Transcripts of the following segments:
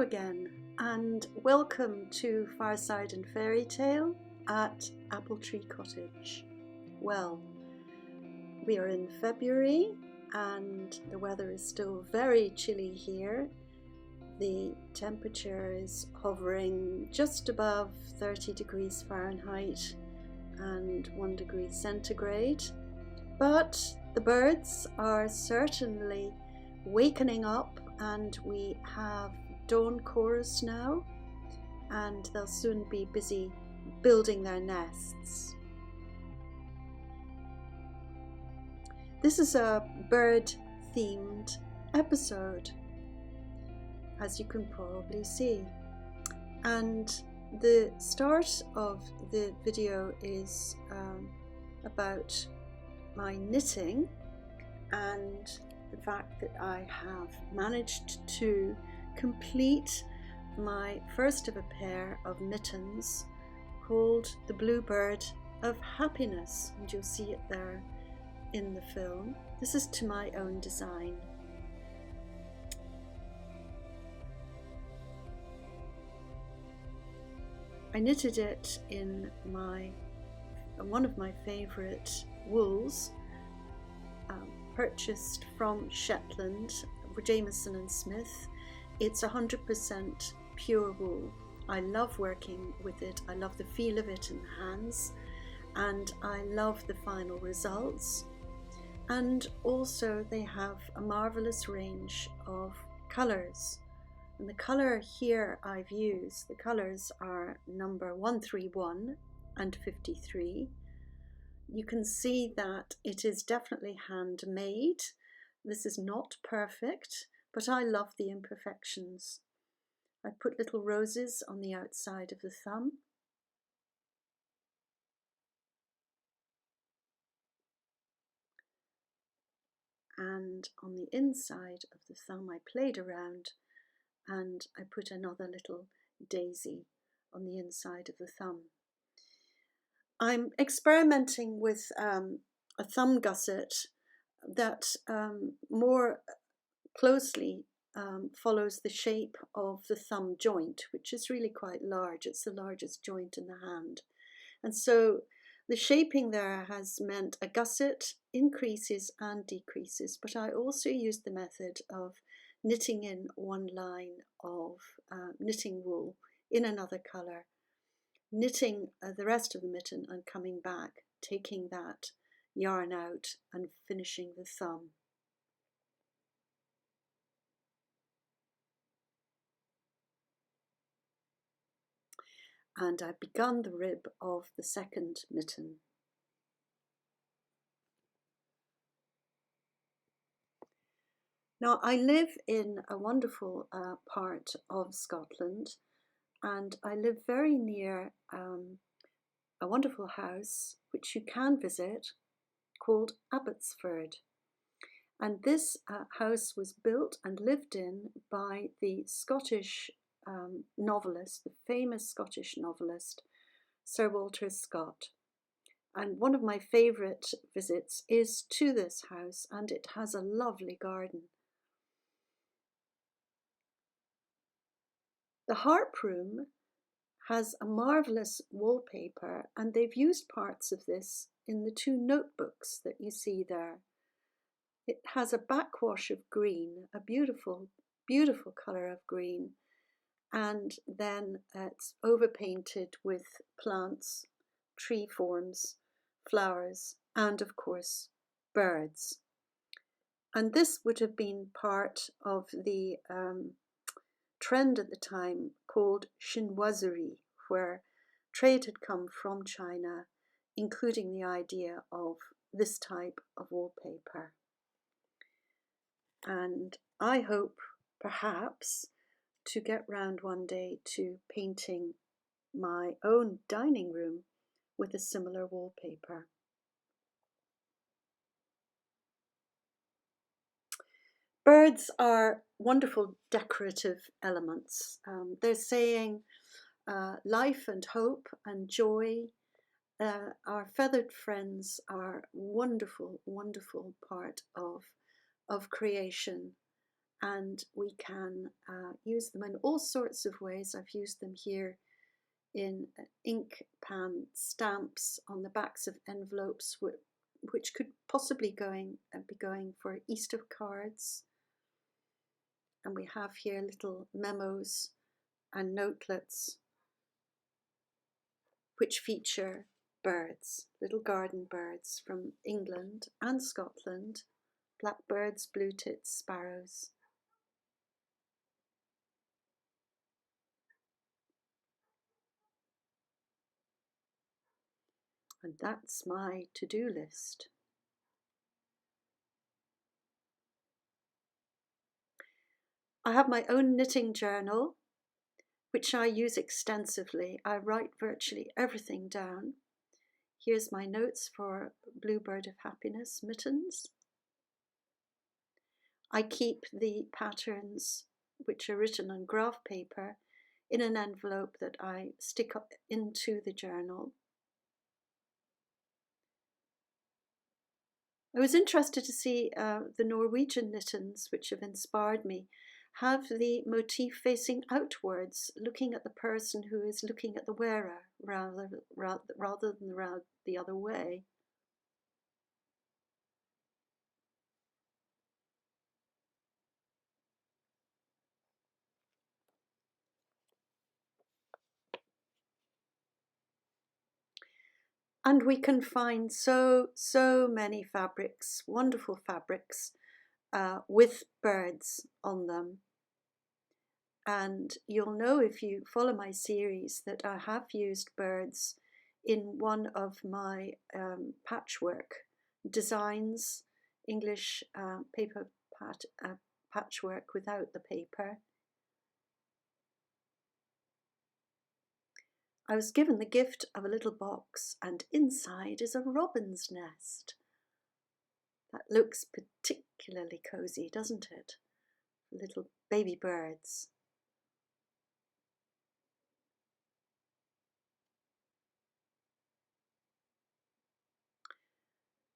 again, and welcome to Fireside and Fairy Tale at Apple Tree Cottage. Well, we are in February and the weather is still very chilly here. The temperature is hovering just above 30 degrees Fahrenheit and 1 degree centigrade, but the birds are certainly wakening up, and we have dawn chorus now, and they'll soon be busy building their nests. This is a bird themed episode, as you can probably see, and the start of the video is about my knitting and the fact that I have managed to complete my first of a pair of mittens called the Bluebird of Happiness, and you'll see it there in the film. This is to my own design. I knitted it in one of my favourite wools, purchased from Shetland, Jameson and Smith. It's 100% pure wool. I love working with it. I love the feel of it in the hands, and I love the final results. And also they have a marvelous range of colours. And the colour here I've used, the colours are number 131 and 53. You can see that it is definitely handmade. This is not perfect, but I love the imperfections. I put little roses on the outside of the thumb. And on the inside of the thumb I played around, and I put another little daisy on the inside of the thumb. I'm experimenting with a thumb gusset that more closely follows the shape of the thumb joint, which is really quite large. It's the largest joint in the hand. And so the shaping there has meant a gusset increases and decreases, but I also used the method of knitting in one line of knitting wool in another colour, knitting the rest of the mitten and coming back, taking that yarn out and finishing the thumb. And I've begun the rib of the second mitten. Now I live in a wonderful part of Scotland, and I live very near a wonderful house which you can visit called Abbotsford. And this house was built and lived in by the Scottish novelist, the famous Scottish novelist, Sir Walter Scott. And one of my favourite visits is to this house, and it has a lovely garden. The harp room has a marvellous wallpaper, and they've used parts of this in the two notebooks that you see there. It has a backwash of green, a beautiful, beautiful colour of green, and then it's overpainted with plants, tree forms, flowers, and of course birds. And this would have been part of the trend at the time called chinoiserie, where trade had come from China, including the idea of this type of wallpaper. And I hope perhaps to get round one day to painting my own dining room with a similar wallpaper. Birds are wonderful decorative elements. They're saying life and hope and joy. Our feathered friends are wonderful, wonderful part of creation. and we can use them in all sorts of ways. I've used them here in ink pan stamps on the backs of envelopes, which could possibly be going for Easter cards. And we have here little memos and notelets which feature birds, little garden birds from England and Scotland, blackbirds, blue tits, sparrows. And that's my to-do list. I have my own knitting journal, which I use extensively. I write virtually everything down. Here's my notes for Bluebird of Happiness Mittens. I keep the patterns, which are written on graph paper, in an envelope that I stick up into the journal. I was interested to see the Norwegian knittens, which have inspired me, have the motif facing outwards, looking at the person who is looking at the wearer rather than the other way. And we can find so many fabrics, wonderful fabrics, with birds on them. And you'll know if you follow my series that I have used birds in one of my patchwork designs, English paper patchwork without the paper. I was given the gift of a little box, and inside is a robin's nest. That looks particularly cozy, doesn't it? Little baby birds.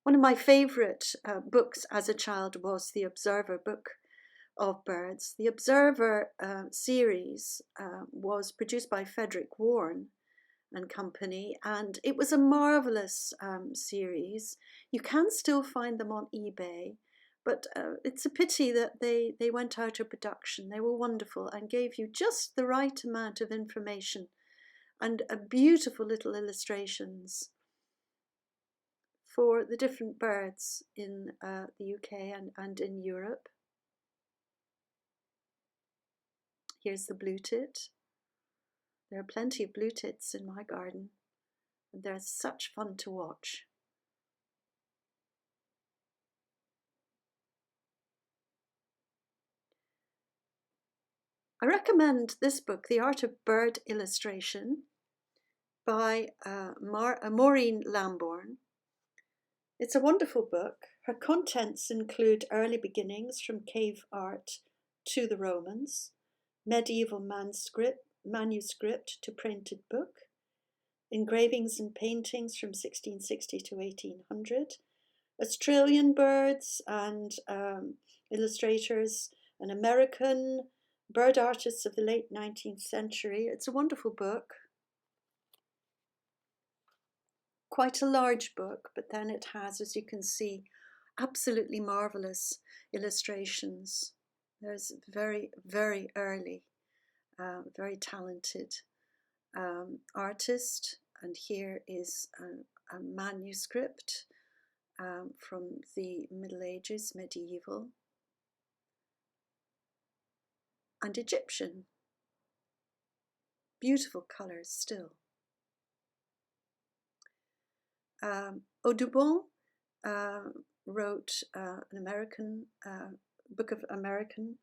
One of my favourite books as a child was the Observer book of birds. The Observer series was produced by Frederick Warne and Company, and it was a marvellous series. You can still find them on eBay, but it's a pity that they went out of production. They were wonderful and gave you just the right amount of information and beautiful little illustrations for the different birds in the UK and in Europe. Here's the blue tit. There are plenty of blue tits in my garden, and they're such fun to watch. I recommend this book, The Art of Bird Illustration, by Maureen Lambourne. It's a wonderful book. Her contents include early beginnings from cave art to the Romans, medieval manuscript to printed book, engravings and paintings from 1660 to 1800, Australian birds and illustrators, an American bird artists of the late 19th century. It's a wonderful book. Quite a large book, but then it has, as you can see, absolutely marvellous illustrations. There's very, very early, very talented artist, and here is a manuscript from the Middle Ages, medieval, and Egyptian. Beautiful colours still. Audubon wrote an American book of American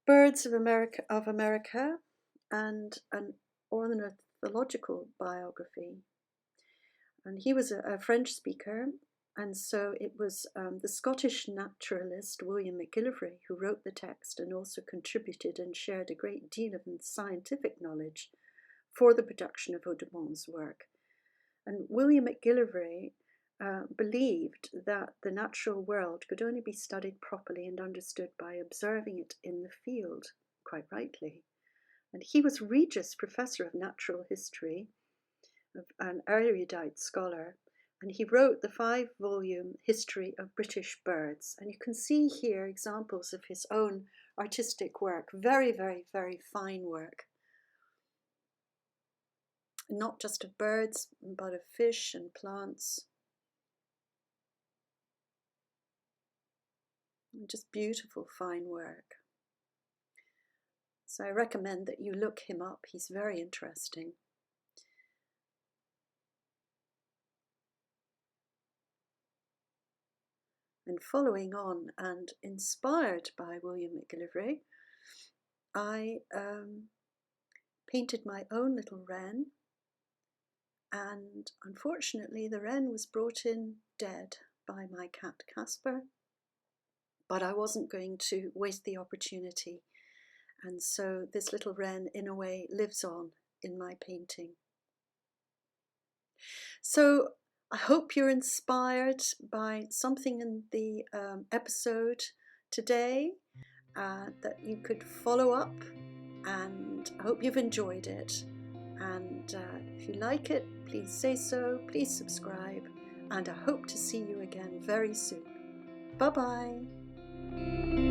birds of America, and an ornithological biography. And he was a French speaker, and so it was the Scottish naturalist William McGillivray who wrote the text and also contributed and shared a great deal of scientific knowledge for the production of Audubon's work. And William McGillivray believed that the natural world could only be studied properly and understood by observing it in the field, quite rightly. And he was Regius Professor of Natural History, an erudite scholar, and he wrote the 5-volume History of British Birds. And you can see here examples of his own artistic work, very, very, very fine work. Not just of birds, but of fish and plants. Just beautiful, fine work. So I recommend that you look him up. He's very interesting. And following on and inspired by William McGillivray, I painted my own little wren, and unfortunately the wren was brought in dead by my cat Casper, but I wasn't going to waste the opportunity, and so this little wren in a way lives on in my painting. So I hope you're inspired by something in the episode today, that you could follow up, and I hope you've enjoyed it. And if you like it, please say so, please subscribe, and I hope to see you again very soon. Bye-bye.